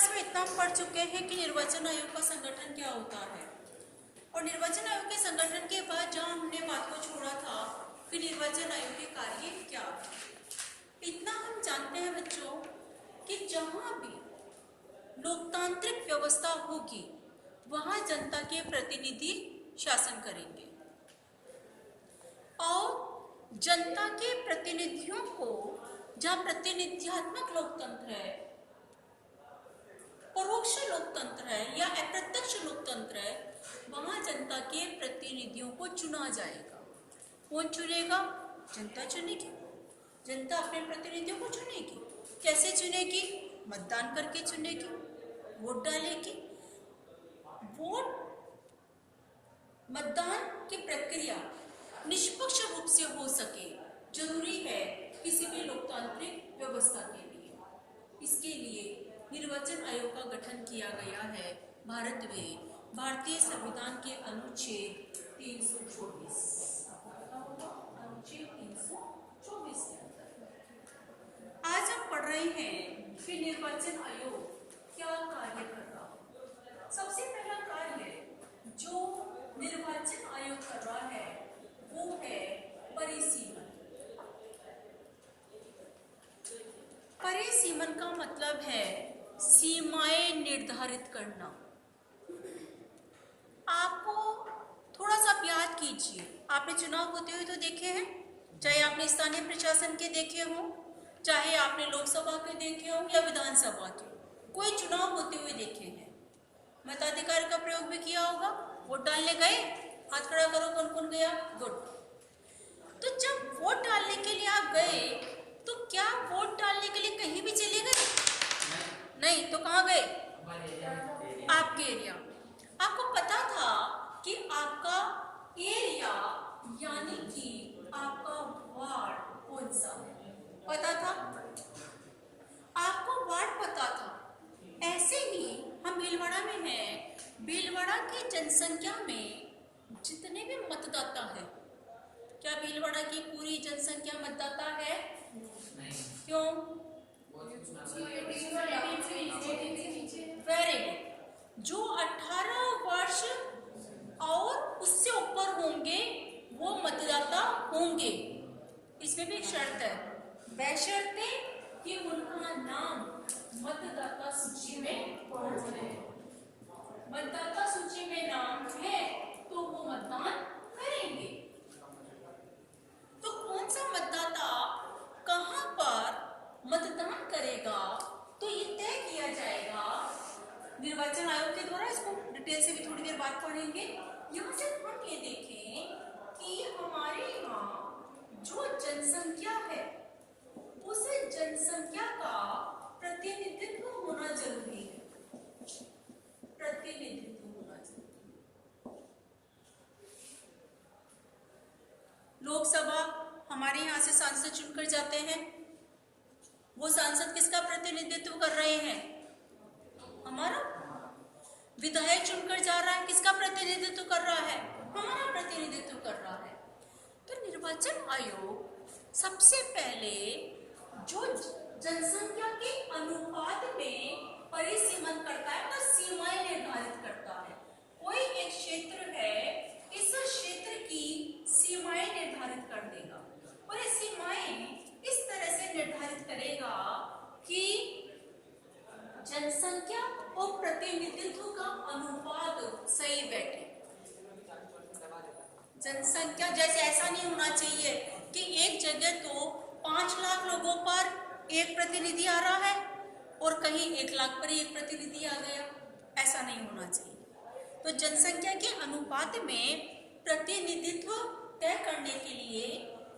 Class में इतना पढ़ चुके हैं कि निर्वाचन आयोग का संगठन क्या होता है, और निर्वाचन आयोग के संगठन के बाद जहां हमने बात को छोड़ा था कि निर्वाचन आयोग के कार्य क्या, इतना हम जानते हैं बच्चों कि जहां भी लोकतांत्रिक व्यवस्था होगी वहां जनता के प्रतिनिधि शासन करेंगे, और जनता के प्रतिनिधियों को जहां प्रतिनिधियात्मक लोकतंत्र है, परोक्ष लोकतंत्र है या अप्रत्यक्ष लोकतंत्र है, वहां जनता के प्रतिनिधियों को चुना जाएगा। कौन चुनेगा? जनता चुनेगी। जनता अपने प्रतिनिधियों को चुनेगी। कैसे चुनेगी? मतदान करके चुनेगी, वोट डालेगी। वोट मतदान की प्रक्रिया निष्पक्ष रूप से हो सके जरूरी है किसी भी लोकतांत्रिक व्यवस्था के लिए। इसके लिए निर्वाचन आयोग का गठन किया गया है भारत में भारतीय संविधान के अनुच्छेद 324 के अंतर्गत। आज हम पढ़ रहे हैं कि निर्वाचन आयोग क्या कार्य कर रहा है। सबसे पहला कार्य जो निर्वाचन आयोग कर रहा है वो है परिसीमन। परिसीमन का मतलब है सीमाएं निर्धारित करना। आपको थोड़ा सा याद कीजिए, आपने चुनाव होते हुए तो देखे हैं, चाहे आपने स्थानीय प्रशासन के देखे हो, चाहे आपने लोकसभा के देखे हो या विधानसभा के, कोई चुनाव होते हुए देखे हैं। मताधिकार का प्रयोग भी किया होगा। वोट डालने गए? हाथ खड़ा करो, कौन कौन गया? गुड। तो जब वोट डालने के लिए आप गए तो क्या वोट डालने के लिए कहीं भी चले गए? नहीं। तो कहाँ गए? आपके एरिया। आपको पता था कि आपका एरिया यानी कि आपका वार्ड कौन सा है? पता था? आपको वार्ड पता था। ऐसे ही हम भीलवाड़ा में हैं। भीलवाड़ा की जनसंख्या में जितने भी मतदाता है, क्या भीलवाड़ा की पूरी जनसंख्या मतदाता है? नहीं। क्यों? Very good. जो 18 वर्ष और उससे ऊपर होंगे वो मतदाता होंगे। इसमें भी एक शर्त है, बशर्ते कि उनका नाम मतदाता सूची में पहुंच रहे। मतदाता सूची में नाम है तो वो मतदान करेंगे। तो कौन सा मतदाता कहां पर मतदान करेगा तो ये तय किया जाएगा निर्वाचन आयोग के द्वारा। इसको डिटेल से भी थोड़ी देर बाद पढ़ेंगे। यहाँ से हम ये देखें कि हमारे यहाँ जो जनसंख्या है उस जनसंख्या का प्रतिनिधित्व होना जरूरी है। प्रतिनिधित्व होना जरूरी। लोकसभा हमारे यहाँ से सांसद चुनकर जाते हैं। वो सांसद किसका प्रतिनिधित्व कर रहे हैं? हमारा। विधायक चुनकर जा रहा है, किसका प्रतिनिधित्व कर रहा है? हमारा प्रतिनिधित्व कर रहा है। तो निर्वाचन आयोग सबसे पहले जो जनसंख्या के अनुपात में परिसीमन करता है तो सीमाएं निर्धारित करता है। कोई एक क्षेत्र है, इस क्षेत्र की सीमाएं निर्धारित कर देगा और ये सीमाएं इस तरह से निर्धारित करेगा कि जनसंख्या और प्रतिनिधित्व का अनुपात सही बैठे। जनसंख्या जैसे ऐसा नहीं होना चाहिए कि एक जगह तो 5 लाख लोगों पर एक प्रतिनिधि आ रहा है और कहीं 1 लाख पर एक प्रतिनिधि आ गया। ऐसा नहीं होना चाहिए। तो जनसंख्या के अनुपात में प्रतिनिधित्व तय करने के लिए,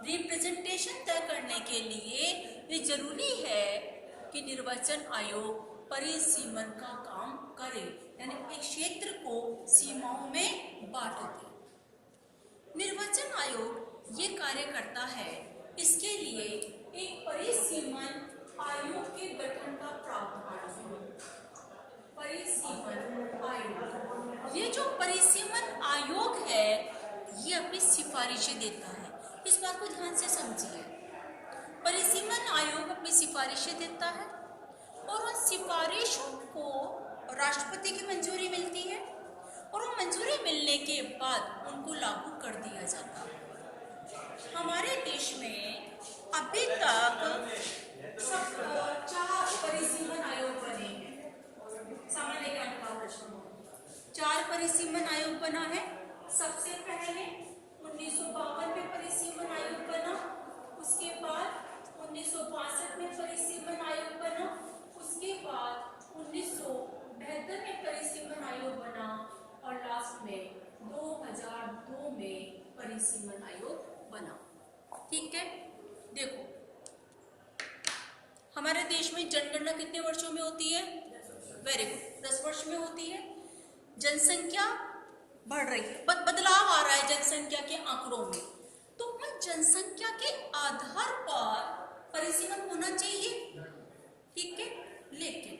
रिप्रेजेंटेशन तय करने के लिए ये जरूरी है कि निर्वाचन आयोग परिसीमन का काम करे, यानी एक क्षेत्र को सीमाओं में बांट दे। निर्वाचन आयोग ये कार्य करता है, इसके लिए एक परिसीमन आयोग के गठन का प्रावधान है। परिसीमन आयोग, ये जो परिसीमन आयोग है ये अपनी सिफारिशें देता है। इस बात को ध्यान से समझिए। परिसीमन आयोग अपनी सिफारिशें देता है और उन सिफारिशों को राष्ट्रपति की मंजूरी मिलती है और वो मंजूरी मिलने के बाद उनको लागू कर दिया जाता है। हमारे देश में अभी तक सब 4 परिसीमन आयोग बने हैं। सामान्य ज्ञान का प्रश्न, 4 परिसीमन आयोग बना है। सबसे पहले 1952 में परिसीमन आयोग बना, उसके बाद 1962 में परिसीमन आयोग बना, उसके बाद 1972 में परिसीमन आयोग बना और लास्ट में 2002 में परिसीमन आयोग बना। ठीक है, देखो हमारे देश में जनगणना कितने वर्षों में होती है? वेरी गुड, 10 वर्ष में होती है। जनसंख्या बढ़ रही है, बदलाव आ रहा है जनसंख्या के आंकड़ों में, तो उन जनसंख्या के आधार पर परिसीमन होना चाहिए। ठीक है, लेकिन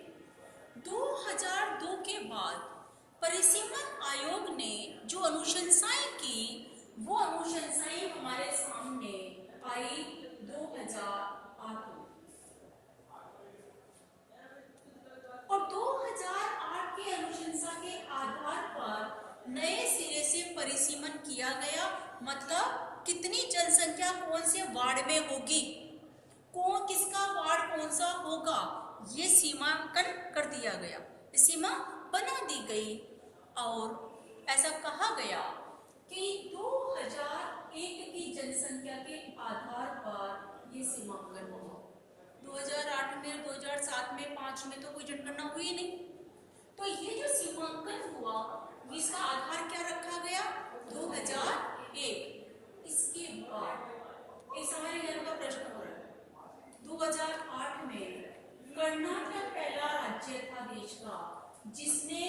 2002 के बाद परिसीमन आयोग ने जो अनुशंसाएं की, वो अनुशंसाएं हमारे सामने आई 2008 में, और 2008 के अनुशंसा के आधार पर नए सिरे से परिसीमन किया गया। मतलब कितनी जनसंख्या कौन से वार्ड में होगी, कौन किसका वार्ड कौन सा होगा, ये सीमांकन कर दिया गया, सीमा बना दी गई और ऐसा कहा गया कि 2001 की जनसंख्या के आधार पर ये सीमांकन होगा। 2008 में, 2007 में, 5 में तो कोई जनगणना हुई नहीं, तो ये जो सीमांकन हुआ इसका आधार क्या रखा गया? 2001। इसके बाद एक सामान्य ज्ञान का प्रश्न हो रहा है, 2008 में कर्नाटक पहला राज्य था देश का जिसने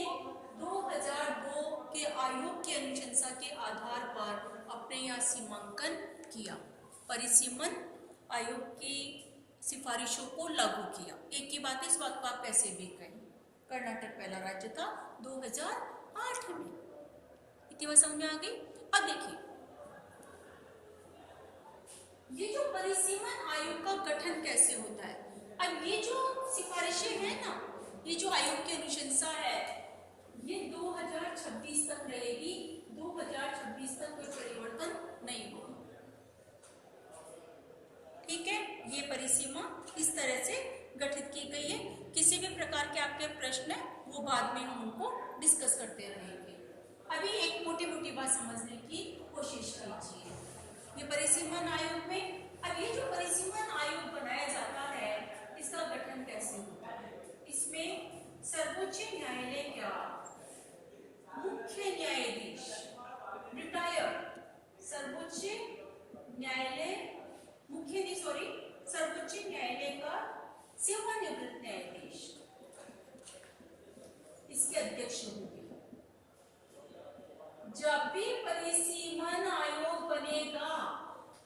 2002 के आयोग की अनुशंसा के आधार पर अपने यहाँ सीमांकन किया, परिसीमन आयोग की सिफारिशों को लागू किया। एक ही बात है, इस बात को आप कैसे भी कहें, कर्नाटक पहला राज्य था 2008 में। इतनी बात समझ में आ गई। अब देखिए, ये जो परिसीमन आयोग का गठन कैसे होता है। अब ये जो सिफारिशें हैं ना, ये जो आयोग की अनुशंसा है, ये 2026 तक रहेगी। 2026 तक कोई परिवर्तन नहीं होगा। ठीक है, ये परिसीमा इस तरह से गठित की गई है। किसी भी प्रकार के आपके प्रश्न है वो बाद में हम उनको डिस्कस करते रहेंगे। अभी एक मोटी मोटी बात समझने की कोशिश कीजिए। ये परिसीमन आयोग में, अब ये जो परिसीमन आयोग बनाया जाता है, इसका गठन कैसे होता है? इसमें सर्वोच्च न्यायालय का मुख्य न्यायाधीश, रिटायर्ड सर्वोच्च न्यायालय सर्वोच्च न्यायालय का सेवानिवृत्त न्यायाधीश इसके अध्यक्ष होंगे। जब भी परिसीमन आयोग बनेगा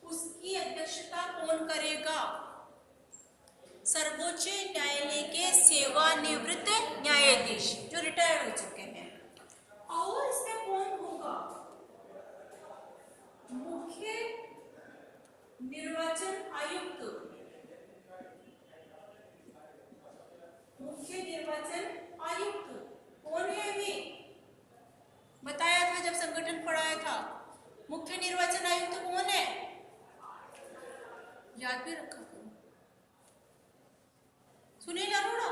उसकी अध्यक्षता कौन करेगा? सर्वोच्च न्यायालय के सेवानिवृत्त न्यायाधीश जो रिटायर हो चुके हैं। और इसमें कौन होगा? मुख्य निर्वाचन आयुक्त, मुख्य निर्वाचन आयुक्त कौन है? हमें बताया था जब संगठन पढ़ाया था। मुख्य निर्वाचन आयुक्त कौन है? याद भी रखा करो। सुनील अरोड़ा,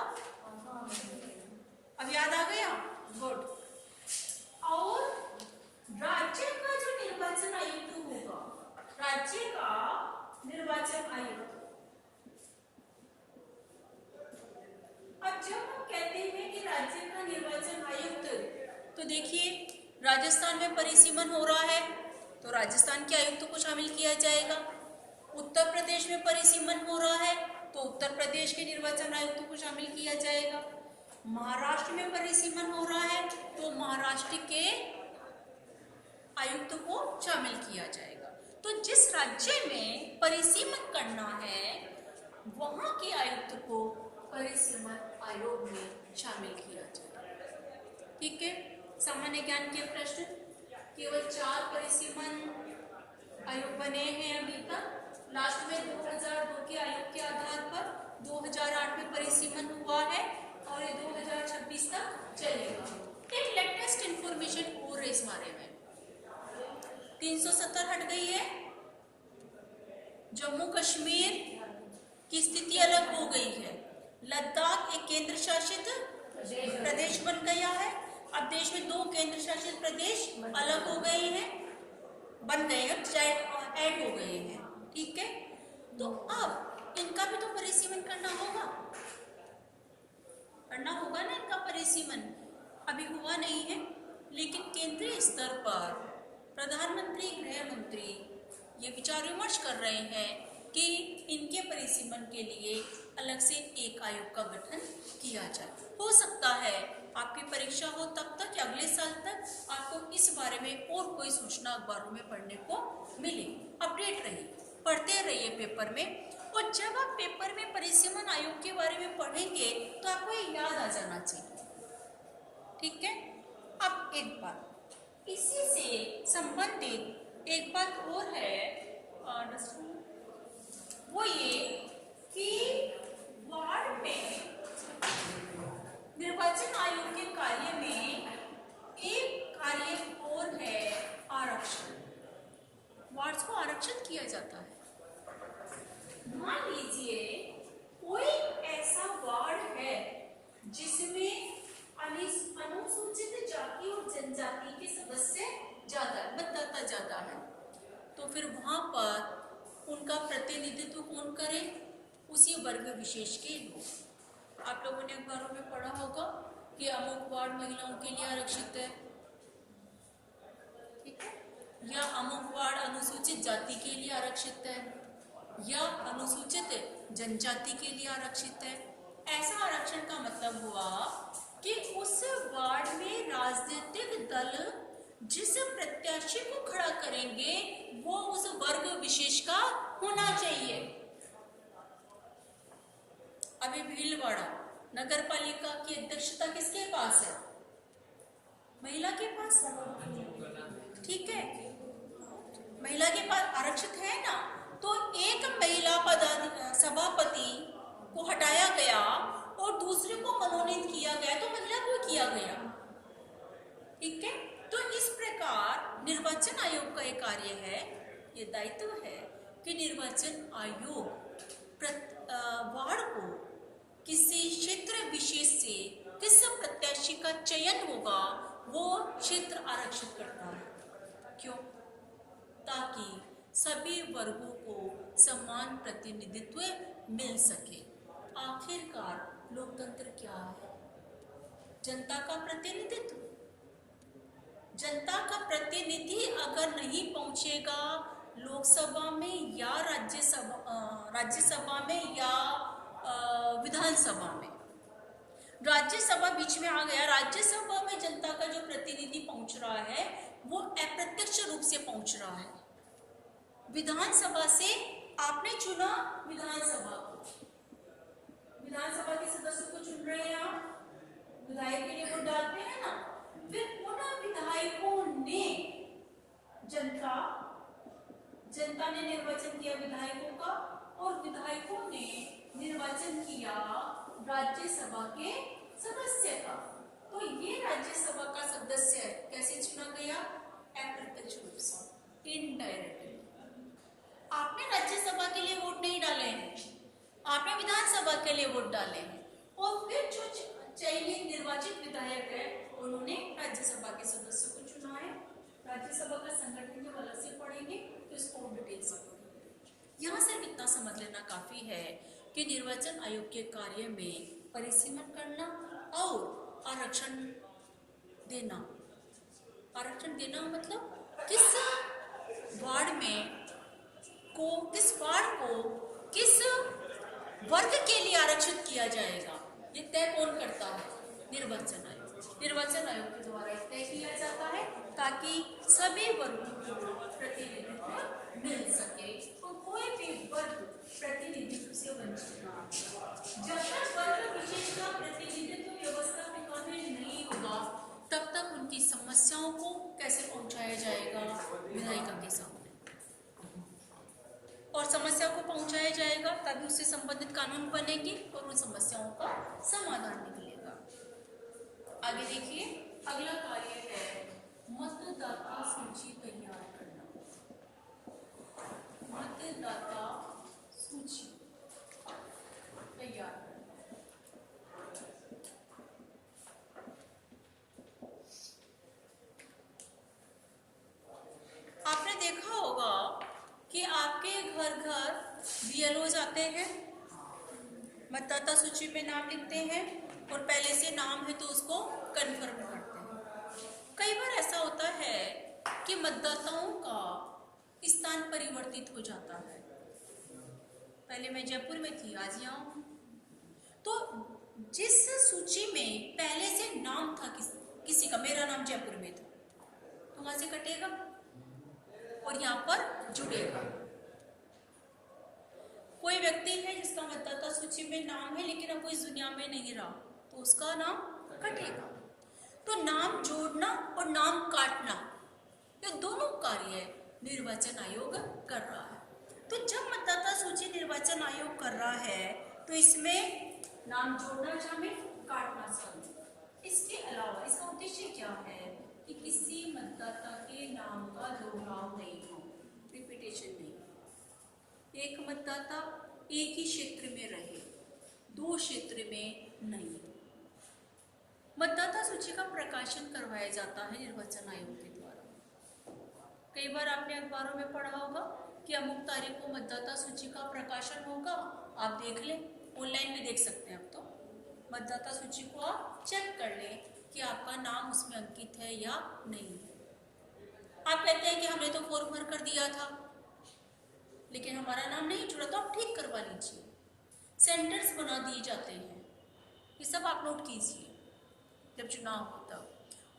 अब याद आ गया? गुड। और राज्य का जो निर्वाचन आयुक्त होगा, राज्य का निर्वाचन आयुक्त, अब जब हम कहते हैं कि राज्य का निर्वाचन आयुक्त, तो देखिए राजस्थान में परिसीमन हो रहा है तो राजस्थान के आयुक्त को शामिल किया जाएगा। उत्तर प्रदेश में परिसीमन हो रहा है तो उत्तर प्रदेश के निर्वाचन आयुक्त को शामिल किया जाएगा। महाराष्ट्र में परिसीमन हो रहा है तो महाराष्ट्र के आयुक्त को शामिल किया जाएगा। तो जिस राज्य में परिसीमन करना है वहां के आयुक्त को परिसीमन आयोग में शामिल किया जाएगा। ठीक है, सामान्य ज्ञान के प्रश्न, केवल 4 परिसीमन आयोग बने हैं अभी तक। लास्ट में 2002 के आयोग के आधार पर 2008 में परिसीमन हुआ है और ये 2026 तक चलेगा। एक लेटेस्ट इंफॉर्मेशन और है इस बारे में, 370 हट गई है, जम्मू कश्मीर की स्थिति अलग हो गई है, लद्दाख एक केंद्र शासित प्रदेश बन गया है। अब देश में 2 केंद्र शासित प्रदेश अलग हो गए हैं, बन गए हैं, ऐड हो गए हैं, ठीक है। तो अब इनका भी तो परिसीमन करना होगा ना इनका परिसीमन। अभी हुआ नहीं है, लेकिन केंद्रीय स्तर पर प्रधानमंत्री, गृह मंत्री ये विचार विमर्श कर रहे हैं कि इनके परिसीमन के लिए अलग से एक आयोग का गठन किया जाए। हो सकता है आपकी परीक्षा हो तब तक या अगले साल तक आपको इस बारे में और कोई सूचना अखबारों में पढ़ने को मिले। अपडेट रहिए, पढ़ते रहिए पेपर में, और जब आप पेपर में परिसीमन आयोग के बारे में पढ़ेंगे तो आपको ये याद आ जाना चाहिए, ठीक है। अब एक बात इसी से संबंधित एक बात और है, वो ये कि वार्ड में निर्वाचन आयोग के कार्य में एक कार्य और है आरक्षण। वार्ड्स को आरक्षित किया जाता है। मान लीजिए कोई ऐसा वार्ड है जिसमें अनुसूचित जाति और जनजाति के सदस्य ज्यादा, मतदाता ज्यादा है, तो फिर वहां पर उनका प्रतिनिधित्व कौन करे? उसी वर्ग विशेष के लोग। आप लोगों ने अखबारों में पढ़ा होगा कि अमुक वार्ड महिलाओं के लिए आरक्षित है, ठीक है, या अमुक वार्ड अनुसूचित जाति के लिए आरक्षित है, या अनुसूचित जनजाति के लिए आरक्षित है। ऐसा आरक्षण का मतलब हुआ कि उस वार्ड में राजनीतिक दल जिस प्रत्याशी को खड़ा करेंगे वो उस वर्ग विशेष का होना चाहिए। अभी भीलवाड़ा नगर पालिका की अध्यक्षता किसके पास है? महिला के पास, ठीक है, महिला के पास आरक्षित है ना। तो एक महिला सभापति को हटाया गया और दूसरे को मनोनीत किया गया, तो महिला को किया गया, ठीक है। तो इस प्रकार निर्वाचन आयोग का एक कार्य है, ये दायित्व है कि निर्वाचन आयोग वार्ड को किसी क्षेत्र विशेष से किस प्रत्याशी का चयन होगा वो क्षेत्र आरक्षित करता है। क्यों? ताकि सभी वर्गों को समान प्रतिनिधित्व मिल सके। आखिरकार लोकतंत्र क्या है? जनता का प्रतिनिधित्व। जनता का प्रतिनिधि अगर नहीं पहुंचेगा लोकसभा में या राज्यसभा में या विधानसभा में, राज्यसभा बीच में आ गया, राज्यसभा में जनता का जो प्रतिनिधि पहुंच रहा है वो अप्रत्यक्ष रूप से पहुंच रहा है। विधानसभा से आपने चुना विधानसभा को, विधानसभा के सदस्य को चुन रहे हैं आप, विधायक के लिए वोट डालते हैं ना, फिर उन विधायकों ने जनता ने निर्वाचन किया विधायकों का, और विधायकों ने निर्वाचन किया राज्यसभा के सदस्य का। तो ये राज्यसभा का सदस्य कैसे चुना गया? अप्रत्यक्ष रूप से, इनडायरेक्टली। आपने राज्यसभा के लिए वोट नहीं डाले हैं, आपने विधानसभा के लिए वोट डाले हैं, और फिर जो चयनित निर्वाचित विधायक है उन्होंने राज्यसभा के सदस्य को चुना है। राज्यसभा का संगठन जब अलग से पढ़ेंगे तो इसको डिटेल से पढ़ेंगे। यहाँ सिर्फ इतना समझ लेना काफी है कि निर्वाचन आयोग के कार्य में परिसीमन करना और आरक्षण देना। आरक्षण देना मतलब किस वार्ड को किस वर्ग के लिए आरक्षित किया जाएगा, ये तय कौन करता है? निर्वाचन आयोग। निर्वाचन आयोग के द्वारा तय किया जाता है ताकि सभी वर्गों को प्रतिनिधित्व मिल सके और कोई भी वर्ग प्रतिनिधित्व से वंचित ना। जब तक वर्ग विशेष का प्रतिनिधित्व व्यवस्था में कानून नहीं होगा तब तक उनकी समस्याओं को कैसे पहुंचाया जाएगा? विधायिका के सामने, और समस्या को पहुंचाया जाएगा तभी उससे संबंधित कानून बनेंगे और उन समस्याओं का समाधान निकलेगा। आगे देखिए, अगला कार्य है मतदाता सूची तैयार करना। मतदाता सूची तैयार करना। आपने देखा होगा कि आपके घर घर बीएलओ जाते हैं, मतदाता सूची में नाम लिखते हैं और पहले से नाम है तो उसको कंफर्म करते हैं। कई बार ऐसा होता है कि मतदाताओं का स्थान परिवर्तित हो जाता है। पहले मैं जयपुर में थी, आज यहाँ हूँ। तो जिस सूची में पहले से नाम था किसी का, मेरा नाम जयपुर में था, तो वहां से कटेगा और यहाँ पर जुड़ेगा। कोई व्यक्ति है जिसका मतदाता सूची में नाम है लेकिन अब वो इस दुनिया में नहीं रहा, तो उसका नाम कटेगा। तो नाम जोड़ना और नाम काटना, ये दोनों कार्य निर्वाचन आयोग कर रहा है। तो जब मतदाता सूची निर्वाचन आयोग कर रहा है तो इसमें नाम जोड़ना शामिल, काटना शामिल। इसके अलावा इसका उद्देश्य क्या है कि किसी मतदाता के नाम का दोहराव नहीं हो, रिपीटेशन नहीं। एक मतदाता एक ही क्षेत्र में रहे, दो क्षेत्र में नहीं। मतदाता सूची का प्रकाशन करवाया जाता है निर्वाचन आयोग के द्वारा। कई बार आपने अखबारों में पढ़ा होगा कि अमुक तारीख को मतदाता सूची का प्रकाशन होगा, आप देख लें, ऑनलाइन भी देख सकते हैं। अब तो मतदाता सूची को आप चेक कर लें कि आपका नाम उसमें अंकित है या नहीं है। आप कहते हैं कि हमने तो फॉर्म भर कर दिया था लेकिन हमारा नाम नहीं जुड़ा, तो आप ठीक करवा लीजिए। सेंटर्स बना दिए जाते हैं, ये सब आप नोट कीजिए जब चुनाव होता।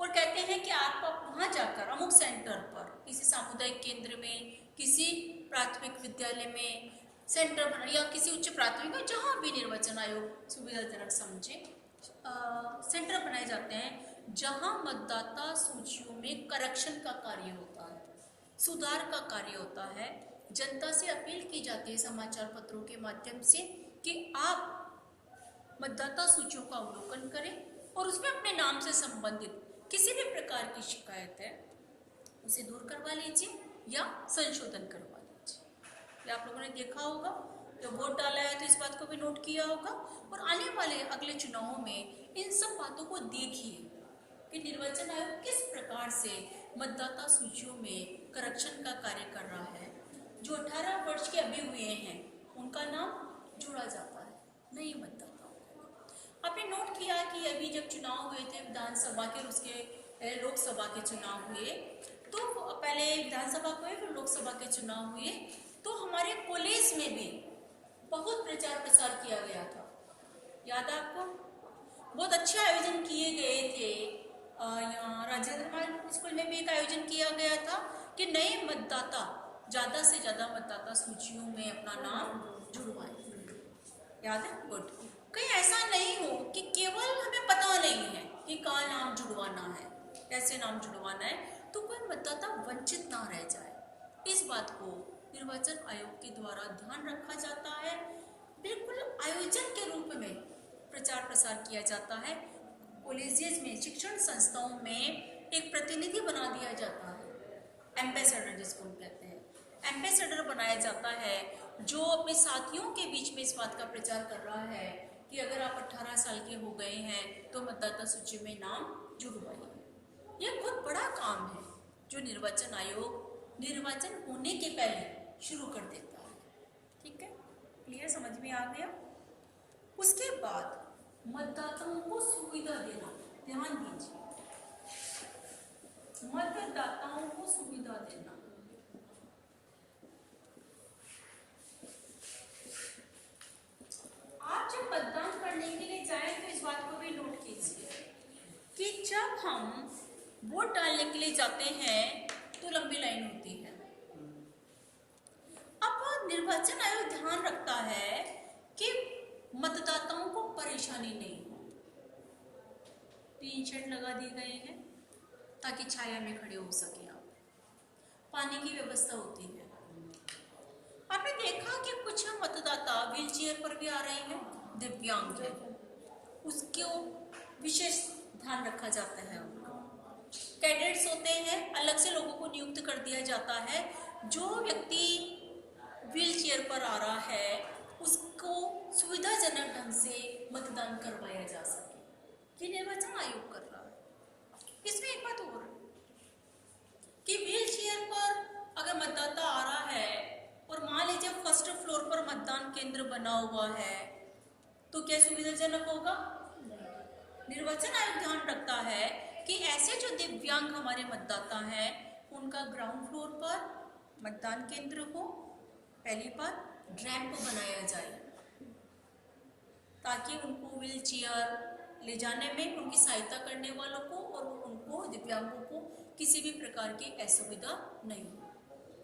और कहते हैं कि आप वहाँ जाकर अमुक सेंटर पर, किसी सामुदायिक केंद्र में, किसी प्राथमिक विद्यालय में सेंटर बना, या किसी उच्च प्राथमिक में, जहाँ भी निर्वाचन आयोग सुविधाजनक समझे, सेंटर बनाए जाते हैं जहाँ मतदाता सूचियों में करेक्शन का कार्य होता है, सुधार का कार्य होता है। जनता से अपील की जाती है समाचार पत्रों के माध्यम से कि आप मतदाता सूचियों का अवलोकन करें और उसमें अपने नाम से संबंधित किसी भी प्रकार की शिकायत है उसे दूर करवा लीजिए या संशोधन करवा लीजिए। ये आप लोगों ने देखा होगा, जब वोट डाला है तो इस बात को भी नोट किया होगा। और आने वाले अगले चुनावों में इन सब बातों को देखिए कि निर्वाचन आयोग किस प्रकार से मतदाता सूचियों में करेक्शन का कार्य कर रहा है। जो 18 वर्ष के अभी हुए हैं उनका नाम जोड़ा जाता है, नए मतदाताओं। आपने नोट किया कि अभी जब चुनाव हुए थे विधानसभा के, उसके लोकसभा के चुनाव हुए, तो पहले विधानसभा को हुए फिर लोकसभा के चुनाव हुए, तो हमारे कॉलेज में भी बहुत प्रचार प्रसार किया गया था। याद है आपको? बहुत अच्छे आयोजन किए गए थे। यहाँ राजेंद्र स्कूल में भी एक आयोजन किया गया था कि नए मतदाता ज़्यादा से ज़्यादा मतदाता सूचियों में अपना नाम जुड़वाएं। याद है? गुड। कहीं ऐसा नहीं हो कि केवल हमें पता नहीं है कि कहाँ नाम जुड़वाना है, कैसे नाम जुड़वाना है, तो कोई मतदाता वंचित ना रह जाए। इस बात को निर्वाचन आयोग के द्वारा ध्यान रखा जाता है। बिल्कुल आयोजन के रूप में प्रचार प्रसार किया जाता है। कॉलेजेस में, शिक्षण संस्थाओं में एक प्रतिनिधि बना दिया जाता है, एम्बेसडर जिसको हम कहते हैं। एम्बेसडर बनाया जाता है जो अपने साथियों के बीच में इस बात का प्रचार कर रहा है कि अगर आप 18 साल के हो गए हैं तो मतदाता सूची में नाम जुड़वाइए। यह बहुत बड़ा काम है जो निर्वाचन आयोग निर्वाचन होने के पहले शुरू कर देता है। ठीक है, क्लियर, समझ में आ गया? उसके बाद मतदाताओं को सुविधा देना, ध्यान दीजिए, मतदाताओं को सुविधा देना। आप जब मतदान करने के लिए जाएं तो इस बात को भी नोट कीजिए कि जब हम वोट डालने के लिए जाते हैं तो लंबी लाइन होती है। अब निर्वाचन आयोग ध्यान रखता है कि मतदाताओं को परेशानी नहीं हो। 3 शेड लगा दिए गए हैं ताकि छाया में खड़े हो सके। आप पानी की व्यवस्था होती है। आप आपने देखा कि कुछ मतदाता व्हील चेयर पर भी आ रहे हैं, दिव्यांग है, उसको विशेष ध्यान रखा जाता है। कैडेट्स होते हैं, अलग से लोगों को नियुक्त कर दिया जाता है। जो व्यक्ति व्हील चेयर पर आ रहा है उसको सुविधाजनक ढंग से मतदान करवाया जा सके, ये निर्वाचन आयोग कर रहा है। इसमें एक बात और कि व्हील चेयर पर अगर मतदाता आ रहा है और मान लीजिए फर्स्ट फ्लोर पर मतदान केंद्र बना हुआ है, तो क्या सुविधाजनक होगा? निर्वाचन आयोग ध्यान रखता है कि ऐसे जो दिव्यांग हमारे मतदाता हैं उनका ग्राउंड फ्लोर पर मतदान केंद्र हो, पहली बात रैंप बनाया जाए ताकि उनको व्हील चेयर ले जाने में उनकी सहायता करने वालों को और उनको दिव्यांगों को किसी भी प्रकार की असुविधा नहीं हो।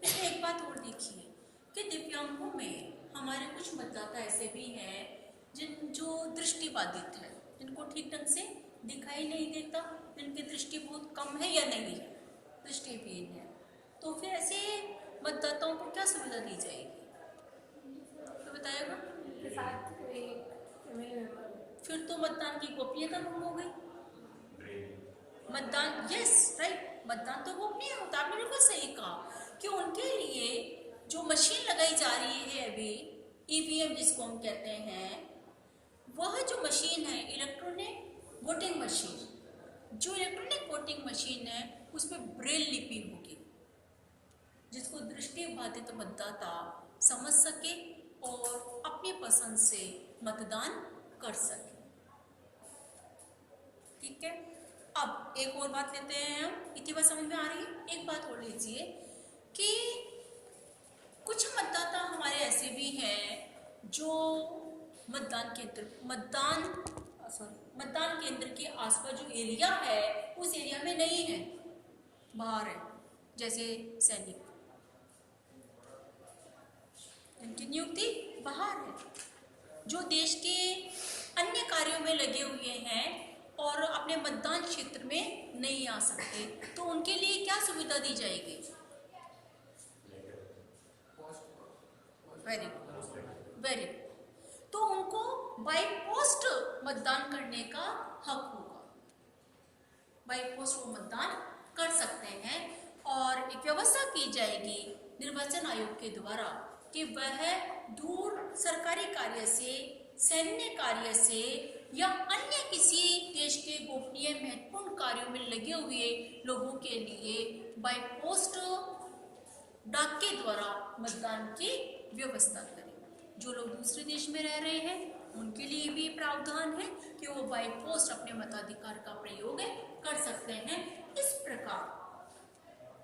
इसमें एक बात और देखिए कि दिव्यांगों में हमारे कुछ मतदाता ऐसे भी हैं जो दृष्टिबाधित है, जिनको ठीक ढंग से दिखाई नहीं देता, जिनकी दृष्टि बहुत कम है या नहीं है, दृष्टिहीन है, तो फिर ऐसे मतदाताओं को क्या सुविधा दी जाएगी? तो बताएगा? फिर तो मतदान की गोपनीयता भंग हो गई। मतदान, यस राइट, मतदान तो गोपनीय होता है। आपने बिल्कुल सही कहा कि उनके लिए जो मशीन लगाई जा रही है अभी, ईवीएम जिसको हम कहते हैं, वह जो मशीन है इलेक्ट्रॉनिक वोटिंग मशीन, जो इलेक्ट्रॉनिक वोटिंग मशीन है उसमें ब्रेल लिपि होगी जिसको दृष्टिबाधित मतदाता समझ सके और अपनी पसंद से मतदान कर सके। ठीक है, अब एक और बात लेते हैं हम, इतनी बात समझ में आ रही है? एक बात और लीजिए कि कुछ मतदाता हमारे ऐसे भी हैं जो मतदान केंद्र के आसपास जो एरिया है उस एरिया में नहीं है, बाहर है, जैसे सैनिक, इनकी नियुक्ति बाहर है, जो देश के अन्य कार्यों में लगे हुए हैं और अपने मतदान क्षेत्र में नहीं आ सकते, तो उनके लिए क्या सुविधा दी जाएगी? वेरी तो उनको बाय पोस्ट मतदान करने का हक होगा, बाय पोस्ट वो मतदान कर सकते हैं। और एक व्यवस्था की जाएगी निर्वाचन आयोग के द्वारा कि वह दूर सरकारी कार्य से, सैन्य कार्य से या अन्य किसी देश के गोपनीय महत्वपूर्ण कार्यों में लगे हुए लोगों के लिए बाय पोस्ट डाक के द्वारा मतदान की व्यवस्था करें। जो लोग दूसरे देश में रह रहे हैं उनके लिए भी प्रावधान है कि वो बाय पोस्ट अपने मताधिकार का प्रयोग कर सकते हैं। इस प्रकार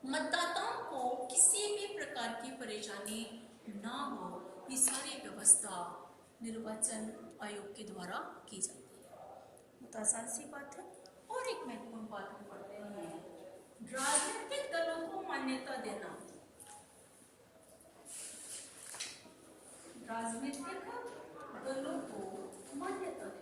मतदाताओं को किसी भी प्रकार की परेशानी ना हो, ये सारी व्यवस्था निर्वाचन आयोग के द्वारा की जाती है। बहुत आसान सी बात है। और एक महत्वपूर्ण बात हम पढ़ते हैं, राजनीतिक दलों को मान्यता देना। राजनीतिक दलों को मान्यता देना,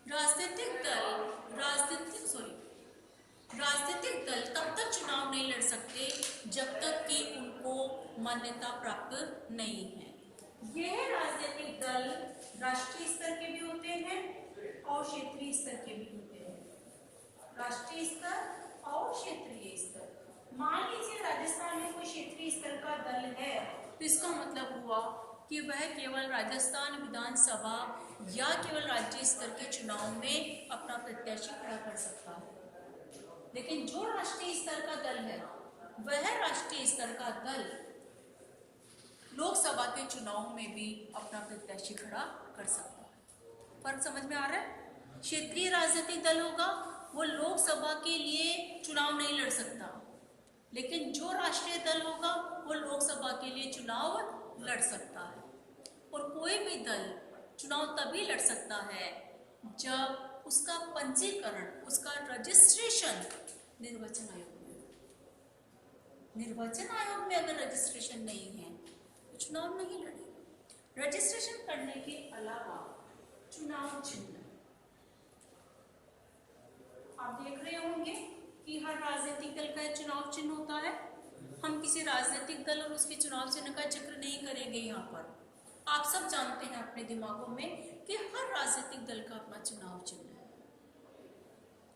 राजनीतिक दल तब तक चुनाव नहीं लड़ सकते जब तक कि उनको मान्यता प्राप्त नहीं है। यह राजनीतिक दल राष्ट्रीय स्तर के भी होते हैं और क्षेत्रीय स्तर के भी होते हैं। राष्ट्रीय स्तर और क्षेत्रीय स्तर, मान लीजिए राजस्थान में कोई क्षेत्रीय स्तर का दल है तो इसका मतलब हुआ कि वह केवल राजस्थान विधानसभा या केवल राज्य स्तर के चुनाव में अपना प्रत्याशी खड़ा कर सकता है। लेकिन जो राष्ट्रीय स्तर का दल है वह राष्ट्रीय स्तर का दल लोकसभा के चुनाव में भी अपना प्रत्याशी खड़ा कर सकता है। फर्क समझ में आ रहा है? क्षेत्रीय राजनीतिक दल होगा वो लोकसभा के लिए चुनाव नहीं लड़ सकता, लेकिन जो राष्ट्रीय दल होगा वो लोकसभा के लिए चुनाव लड़ सकता है। और कोई भी दल चुनाव तभी लड़ सकता है जब उसका पंजीकरण, उसका रजिस्ट्रेशन निर्वाचन आयोग में। निर्वाचन आयोग में अगर रजिस्ट्रेशन नहीं है तो चुनाव नहीं लड़ेगा। रजिस्ट्रेशन करने के अलावा चुनाव चिन्ह, आप देख रहे होंगे कि हर राजनीतिक दल का चुनाव चिन्ह होता है। हम किसी राजनीतिक दल और उसके चुनाव चिन्ह का जिक्र नहीं करेंगे यहाँ पर। आप सब जानते हैं अपने दिमागों में कि हर राजनीतिक दल का अपना चुनाव चिन्ह है।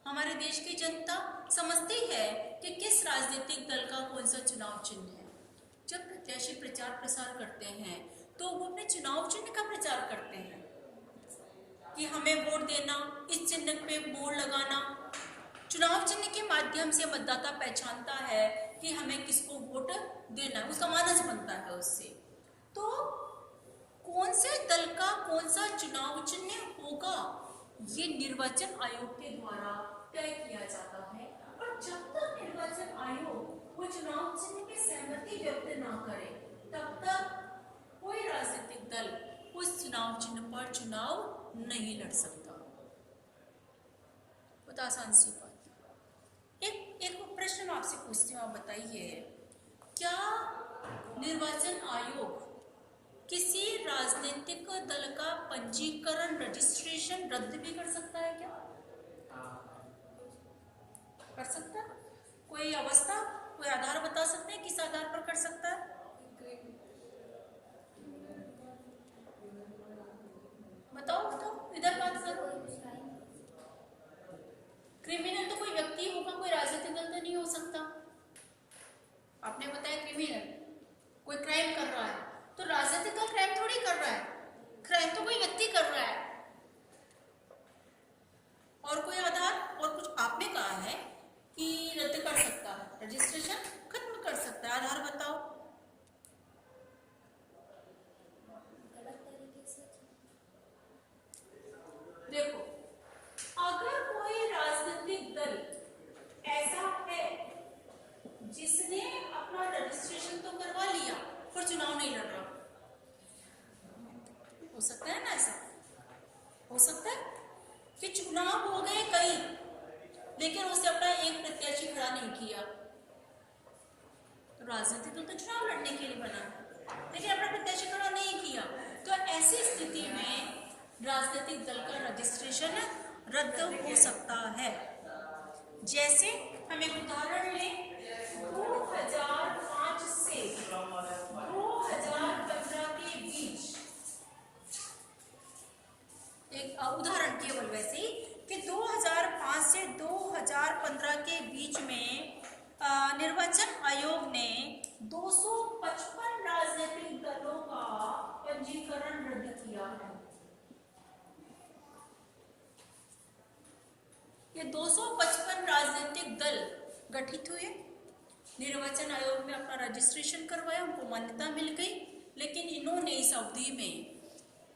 हमारे देश की जनता समझती है कि किस राजनीतिक दल का कौन सा चुनाव चिन्ह है। जब प्रत्याशी प्रचार प्रसार करते हैं तो वो अपने चुनाव चिन्ह का प्रचार करते हैं कि हमें वोट देना, इस चिन्ह पे मोहर लगाना। चुनाव चिन्ह के माध्यम से मतदाता पहचानता है कि हमें किसको वोट देना है, उसका मानस बनता है उससे। तो कौन से दल का कौन सा चुनाव चिन्ह होगा ये निर्वाचन आयोग के द्वारा तय किया जाता है। और जब तक निर्वाचन आयोग वो चुनाव चिन्ह की सहमति व्यक्त ना करे तब तक कोई राजनीतिक दल उस चुनाव चिन्ह पर चुनाव नहीं लड़ सकता। बहुत आसान सी बात। एक प्रश्न मैं आपसे पूछती हूँ, आप बताइए, क्या निर्वाचन आयोग किसी राजनीतिक दल का पंजीकरण रजिस्ट्रेशन रद्द भी कर सकता है? क्या कर सकता है? कोई अवस्था, कोई आधार बता सकते हैं किस आधार पर कर सकता है? बताओ बताओ, इधर बात करो। क्रिमिनल तो कोई व्यक्ति होगा, कोई राजनीतिक दल तो नहीं हो सकता। आपने बताया क्रिमिनल कोई क्राइम कर रहा है, तो राजनीतिक दल क्राइम थोड़ी कर रहा है, क्राइम तो कोई व्यक्ति कर रहा है। और कोई आधार और कुछ आपने कहा है कि रद्द कर सकता है, रजिस्ट्रेशन खत्म कर सकता है, आधार बताओ। देखो, अगर कोई राजनीतिक दल ऐसा है जिसने अपना रजिस्ट्रेशन तो करवा लिया पर चुनाव नहीं लड़ रहा, हो सकता है ना, ऐसा हो सकता है कि चुनाव हो गए कई लेकिन उसने अपना एक प्रत्याशी खड़ा नहीं किया। तो राजनीतिक दल तो चुनाव लड़ने के लिए बना लेकिन अपना प्रत्याशी खड़ा नहीं किया, तो ऐसी स्थिति में राजनीतिक दल का रजिस्ट्रेशन रद्द हो सकता है। जैसे हम एक उदाहरण लें, 2005 से 2015 के बीच, एक उदाहरण केवल वैसे ही कि 2005 से 2015 के बीच में निर्वाचन आयोग ने 255 राजनीतिक दलों का पंजीकरण रद्द किया है। ये 255 राजनीतिक दल गठित हुए, निर्वाचन आयोग में अपना रजिस्ट्रेशन करवाया, उनको मान्यता मिल गई, लेकिन इन्होंने इस अवधि में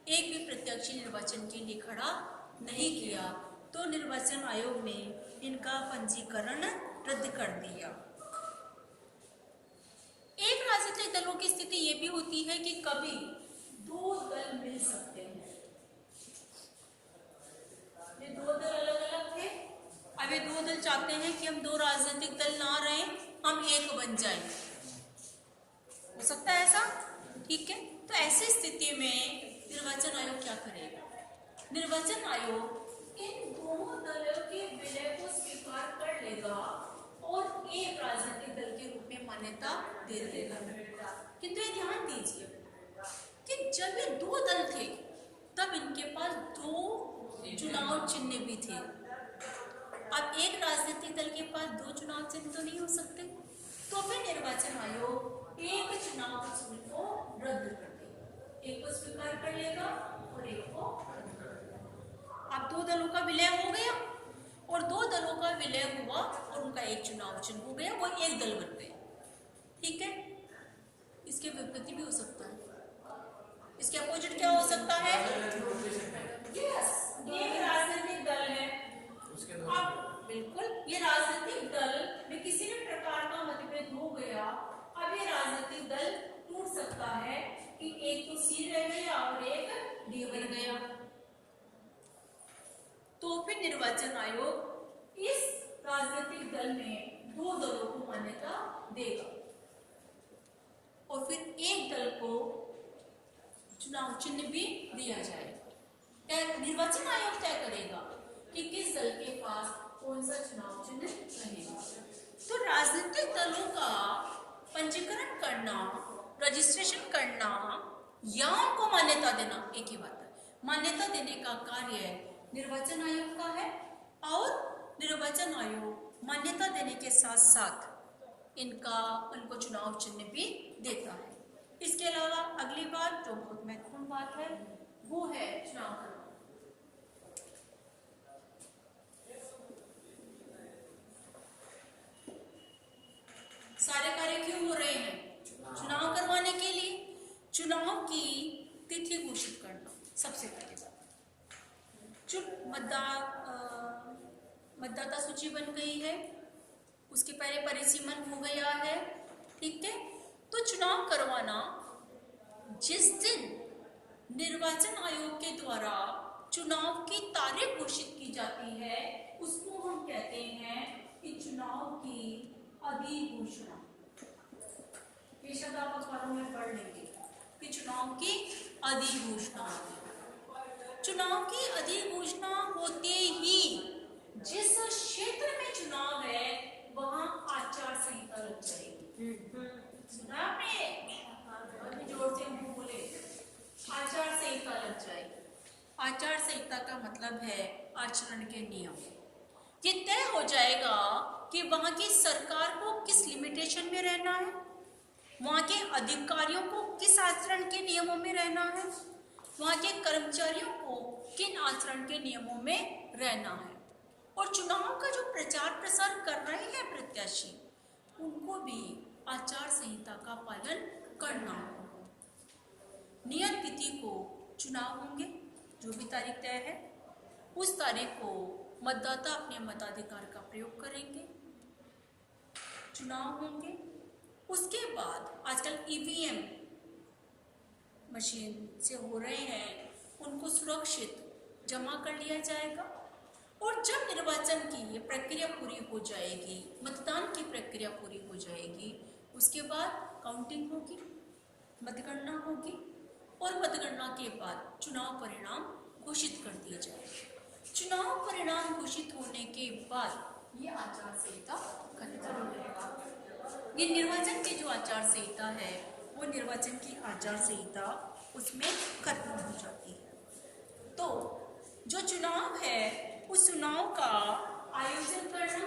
एक भी प्रत्याशी निर्वाचन के लिए खड़ा नहीं किया, तो निर्वाचन आयोग ने इनका पंजीकरण रद्द कर दिया। एक राजनीतिक दलों की स्थिति ये भी होती है कि कभी दो दल मिल सकते हैं। ये दो दल अलग अलग थे, अब ये दो दल चाहते हैं कि हम दो राजनीतिक दल ना रहे, हम एक बन जाएं। हो सकता है ऐसा, ठीक है। तो ऐसी स्थिति में निर्वाचन आयोग क्या करेगा? निर्वाचन आयोग इन दोनों दलों के विलय को स्वीकार कर लेगा और एक राजनीतिक दल के रूप में मान्यता दे देगा। किंतु ये ध्यान दीजिए कि जब ये दो दल थे तब इनके पास दो चुनाव चिन्ह भी थे। अब एक राजनीतिक दल के पास दो चुनाव चिन्ह तो नहीं हो सकते, तो फिर निर्वाचन आयोग एक चुनाव चिन्ह को रद्द कर देगा, एक को स्वीकार कर लेगा और एक को रद्द कर देगा। अब दो दलों का विलय हो गया और दो दलों का विलय हुआ और उनका एक चुनाव चिन्ह हो गया, वो एक दल बन गए, ठीक है। इसके विपरीत भी हो सकता है, इसके अपोजिट क्या हो सकता है? यस, एक राजनीतिक दल है, अब बिल्कुल ये राजनीतिक दल में किसी भी प्रकार का मतभेद हो गया, अब ये राजनीतिक दल टूट सकता है कि एक तो सी रह गया और एक डी बन गया। तो फिर निर्वाचन आयोग इस राजनीतिक दल में दो दलों को मान्यता देगा। और फिर एक दल को चुनाव चिन्ह भी दिया जाएगा। निर्वाचन आयोग तय करेगा कि किस दल के पास कौन सा चुनाव चिन्ह रहेगा। तो राजनीतिक दलों का पंजीकरण करना, रजिस्ट्रेशन करना या उनको मान्यता देना एक ही बात है। मान्यता देने का कार्य निर्वाचन आयोग का है और निर्वाचन आयोग मान्यता देने के साथ साथ उनको चुनाव चिन्ह भी देता है। इसके अलावा अगली बात जो बहुत महत्वपूर्ण बात है वो है चुनाव करवाना। सारे कार्य क्यों हो रहे हैं? चुनाव करवाने के लिए। चुनाव की तिथि घोषित करना सबसे पहली बात। मतदाता सूची बन गई है, उसके पहले परिसीमन हो गया है, ठीक है। तो चुनाव करवाना, जिस दिन निर्वाचन आयोग के द्वारा चुनाव की तारीख घोषित की जाती है उसको हम कहते हैं कि चुनाव की अधिघोषणा। ये शब्द आप अखबारों में पढ़ लेंगे कि चुनाव की अधिघोषणा। चुनाव की अधिघोषणा होते ही जिस क्षेत्र में चुनाव है वहां आचार संहिता लग जाएगी। सुना आपने? जोर से मुंह बोले। आचार संहिता लग जाएगी। आचार संहिता का मतलब है आचरण के नियम। ये तय हो जाएगा कि वहां की सरकार को किस लिमिटेशन में रहना है, वहां के अधिकारियों को किस आचरण के नियमों में रहना है, वहां के कर्मचारियों को किन आचरण के नियमों में रहना है। और चुनाव का जो प्रचार प्रसार कर रहे हैं प्रत्याशी, उनको भी आचार संहिता का पालन करना होगा। नियत तिथि को चुनाव होंगे, जो भी तारीख तय है उस तारीख को मतदाता अपने मताधिकार का प्रयोग करेंगे, चुनाव होंगे। उसके बाद आजकल ईवीएम मशीन से हो रहे हैं, उनको सुरक्षित जमा कर लिया जाएगा। और जब निर्वाचन की ये प्रक्रिया पूरी हो जाएगी, मतदान की प्रक्रिया पूरी हो जाएगी, उसके बाद काउंटिंग होगी, मतगणना होगी और मतगणना के बाद चुनाव परिणाम घोषित कर दिए जाएंगे। चुनाव परिणाम घोषित होने के बाद ये आचार संहिता खत्म हो जाएगा। ये निर्वाचन की जो आचार संहिता है वो निर्वाचन की आचार संहिता उसमें खत्म हो जाती है। तो जो चुनाव है उस चुनाव का आयोजन करना